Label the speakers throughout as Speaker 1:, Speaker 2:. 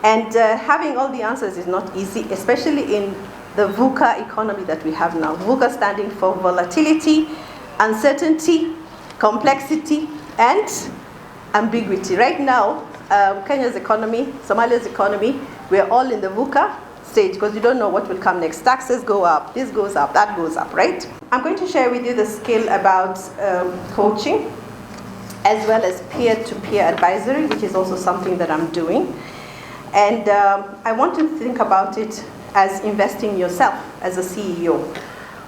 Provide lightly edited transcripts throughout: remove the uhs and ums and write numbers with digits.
Speaker 1: And having all the answers is not easy, especially in the VUCA economy that we have now. VUCA standing for volatility, uncertainty, complexity, and ambiguity. Right now, Kenya's economy, Somalia's economy, we're all in the VUCA stage because you don't know what will come next. Taxes go up, this goes up, that goes up, right? I'm going to share with you the skill about coaching as well as peer-to-peer advisory, which is also something that I'm doing. And I want to think about it as investing in yourself as a CEO.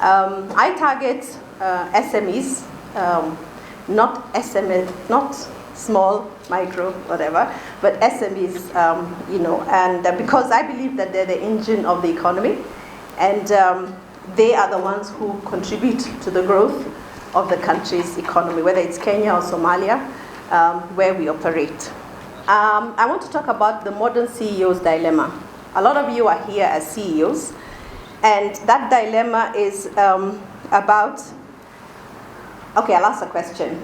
Speaker 1: I target SMEs, not SME, not small, micro, whatever, but SMEs, and because I believe that they're the engine of the economy, and they are the ones who contribute to the growth of the country's economy, whether it's Kenya or Somalia, where we operate. I want to talk about the modern CEO's dilemma. A lot of you are here as CEOs, and that dilemma is about, okay, I'll ask a question.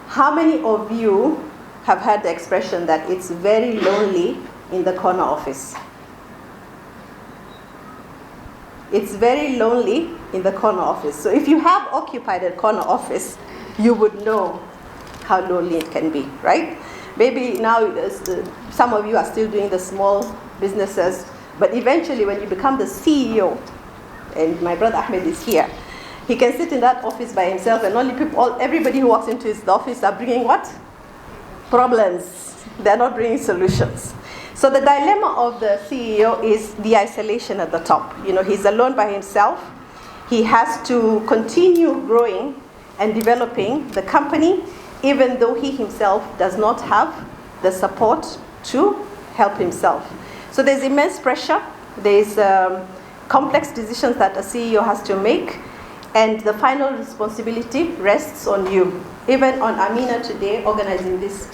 Speaker 1: How many of you have heard the expression that it's very lonely in the corner office? It's very lonely in the corner office. So if you have occupied a corner office, you would know how lonely it can be, right? Maybe now some of you are still doing the small businesses, but eventually when you become the CEO, and my brother Ahmed is here, he can sit in that office by himself, and everybody who walks into his office are bringing what? Problems. They're not bringing solutions. So the dilemma of the CEO is the isolation at the top. He's alone by himself. He has to continue growing and developing the company, even though he himself does not have the support to help himself. So there's immense pressure. There's complex decisions that a CEO has to make, and the final responsibility rests on you. Even on Amina today, organizing this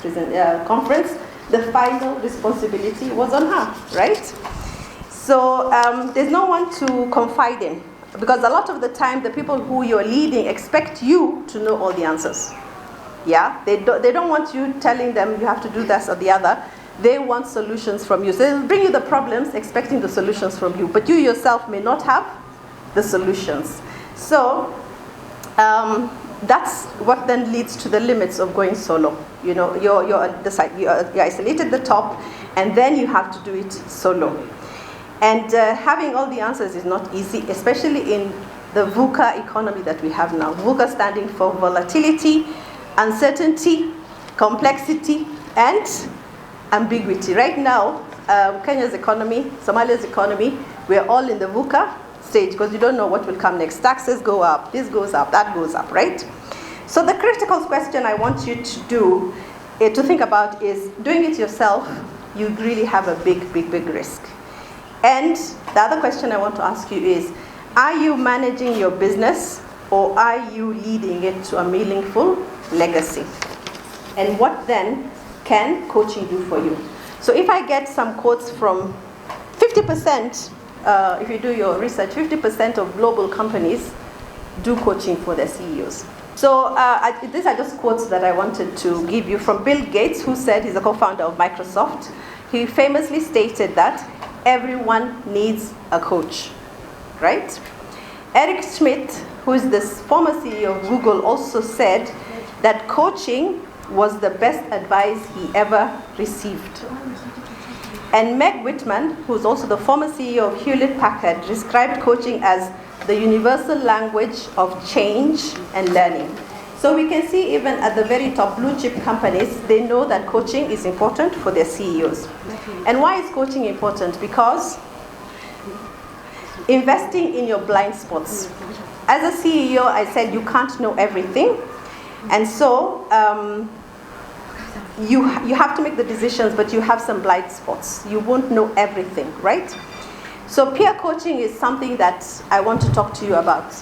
Speaker 1: conference, the final responsibility was on her, right? So there's no one to confide in, because a lot of the time, the people who you're leading expect you to know all the answers. Yeah, they don't want you telling them you have to do this or the other. They want solutions from you. So they'll bring you the problems expecting the solutions from you, but you yourself may not have the solutions. So that's what then leads to the limits of going solo. You're isolated at the top, and then you have to do it solo. And having all the answers is not easy, especially in the VUCA economy that we have now. VUCA standing for volatility, uncertainty, complexity, and ambiguity. Right now, Kenya's economy, Somalia's economy, we're all in the VUCA stage because you don't know what will come next. Taxes go up, this goes up, that goes up, right? So the critical question I want you to think about is, doing it yourself, you really have a big risk. And the other question I want to ask you is, are you managing your business, or are you leading it to a meaningful legacy? And what then can coaching do for you? So if I get some quotes from 50%, if you do your research, 50% of global companies do coaching for their CEOs. So these are just quotes that I wanted to give you from Bill Gates, who said, he's a co-founder of Microsoft. He famously stated that everyone needs a coach, right? Eric Schmidt, who is the former CEO of Google, also said that coaching was the best advice he ever received. And Meg Whitman, who's also the former CEO of Hewlett-Packard, described coaching as the universal language of change and learning. So we can see even at the very top blue chip companies, they know that coaching is important for their CEOs. And why is coaching important? Because investing in your blind spots. As a CEO, I said you can't know everything. And so you have to make the decisions, but you have some blind spots. You won't know everything, right? So peer coaching is something that I want to talk to you about.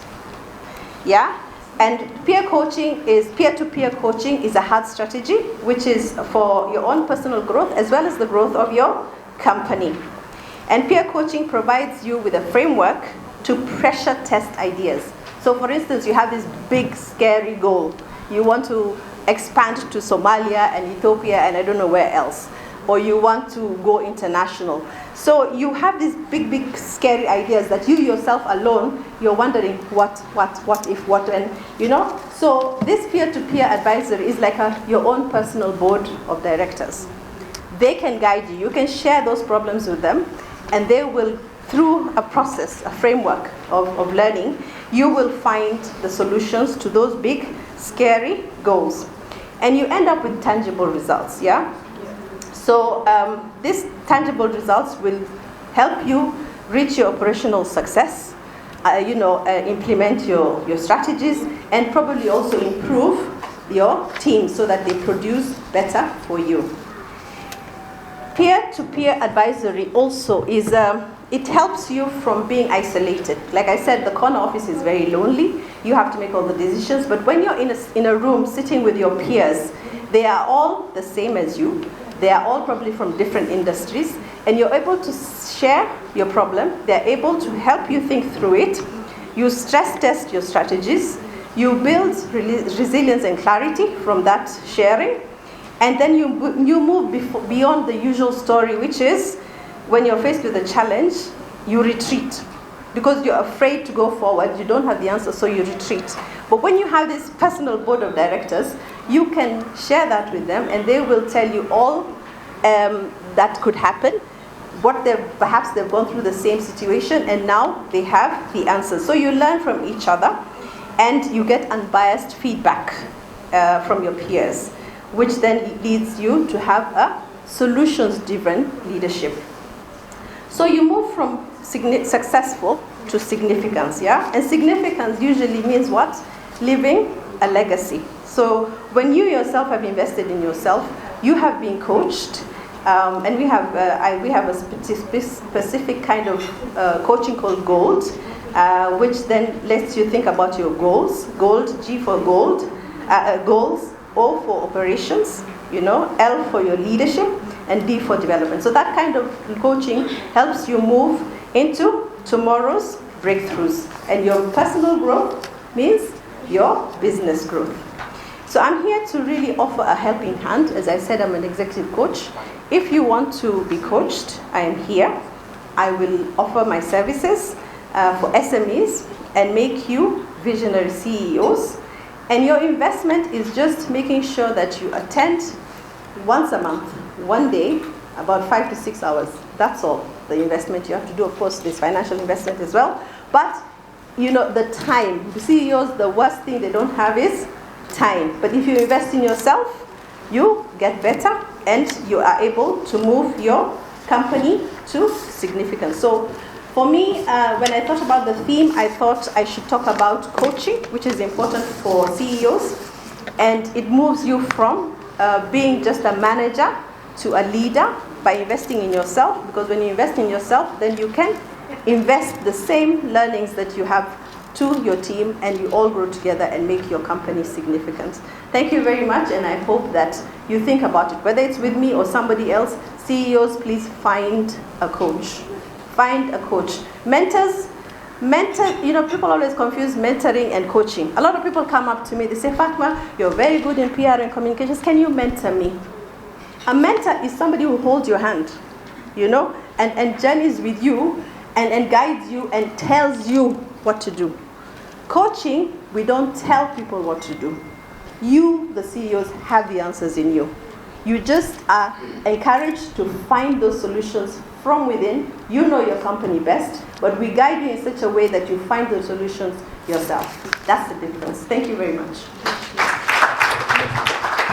Speaker 1: Yeah? And peer-to-peer coaching is a hard strategy, which is for your own personal growth as well as the growth of your company. And peer coaching provides you with a framework to pressure test ideas. So for instance, you have this big, scary goal. You want to expand to Somalia and Ethiopia and I don't know where else. or you want to go international. So you have these big, big, scary ideas that you yourself alone, you're wondering what if, what, and you know. So this peer-to-peer advisory is like your own personal board of directors. They can guide you. You can share those problems with them, and they will, through a process, a framework of learning, you will find the solutions to those big, scary goals. And you end up with tangible results, yeah? So these tangible results will help you reach your operational success, implement your strategies, and probably also improve your team so that they produce better for you. Peer-to-peer advisory also is, it helps you from being isolated. Like I said, the corner office is very lonely. You have to make all the decisions. But when you're in a room sitting with your peers, they are all the same as you. They are all probably from different industries. And you're able to share your problem. They're able to help you think through it. You stress test your strategies. You build resilience and clarity from that sharing. And then you move beyond the usual story, which is when you're faced with a challenge, you retreat. Because you're afraid to go forward, you don't have the answer, so you retreat. But when you have this personal board of directors, you can share that with them, and they will tell you all that could happen, perhaps they've gone through the same situation, and now they have the answers. So you learn from each other, and you get unbiased feedback from your peers, which then leads you to have a solutions-driven leadership. So you move from successful to significance, yeah? And significance usually means what? Leaving a legacy. So when you yourself have invested in yourself, you have been coached, and we have a specific kind of coaching called GOLD, which then lets you think about your goals. GOLD, G for gold, goals, O for operations, L for your leadership, and D for development. So that kind of coaching helps you move into tomorrow's breakthroughs. And your personal growth means your business growth. So I'm here to really offer a helping hand. As I said, I'm an executive coach. If you want to be coached, I am here. I will offer my services for SMEs and make you visionary CEOs. And your investment is just making sure that you attend once a month, one day, about 5 to 6 hours. That's all the investment you have to do. Of course, there's financial investment as well. But, the time. CEOs, the worst thing they don't have is time. But if you invest in yourself, you get better and you are able to move your company to significance. So for me, when I thought about the theme, I thought I should talk about coaching, which is important for CEOs. And it moves you from being just a manager to a leader by investing in yourself. Because when you invest in yourself, then you can invest the same learnings that you have to your team, and you all grow together and make your company significant. Thank you very much, and I hope that you think about it. Whether it's with me or somebody else, CEOs, please find a coach. Find a coach. People always confuse mentoring and coaching. A lot of people come up to me, they say, Fatma, you're very good in PR and communications, can you mentor me? A mentor is somebody who holds your hand, and journeys with you and guides you and tells you what to do. Coaching, we don't tell people what to do. You, the CEOs, have the answers in you. You just are encouraged to find those solutions from within. You know your company best, but we guide you in such a way that you find those solutions yourself. That's the difference. Thank you very much.